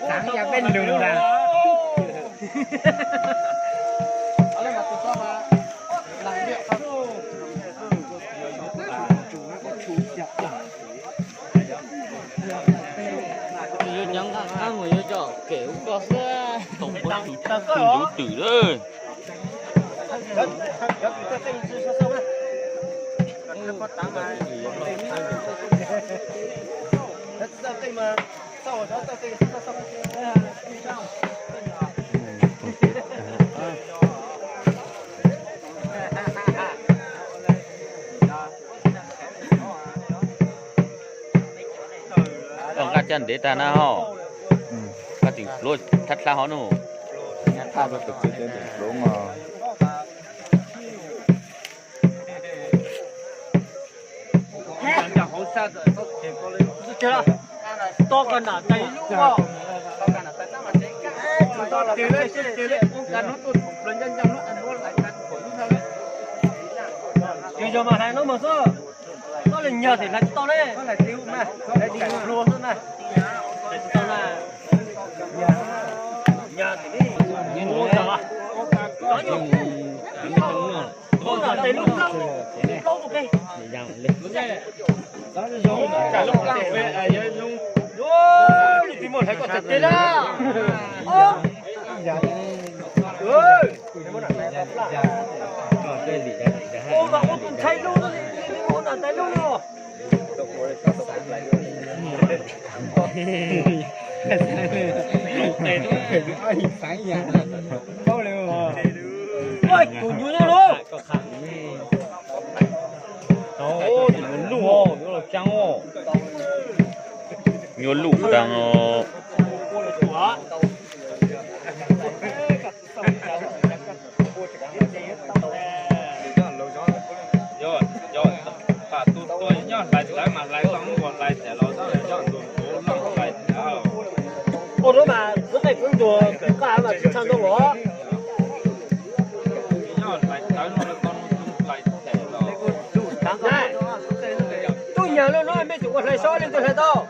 sáng ra bên đường là những các người cho kiểu có xe tổng có chủ tử đấy. Ông cá chân để ta na ho, cá chỉnh lôi thắt la họ nụ. Nhát tha cho thực sự để lỗ mà to gần ở đây lúc đó tiền lên tiền lên gần nó tụt lên chân trong lúc ăn nó lại ăn của nó thôi giờ mà này nó mà sơ nó là nhờ thì là to đấy nó là tiêu mà để đi luôn nữa này to là nhờ thì đi nhìn mua giờ có nhiều có tới lúc lâu một cái đó là giống cả lúc lặng về ở dưới dung ôi thì một thấy có thật thế đó ơ ơi ô mà ô cũng thấy luôn ô là thấy luôn rồi sáng nhà bao liều ôi cùng như nhau luôn 오, 눈로, 이거 짱어. Nhô lụ đang ô đó mà rất là cũng đùa cái cá mà chỉ sang đâu đó tôi nhớ luôn nói mấy chục con lại số lên tôi thấy to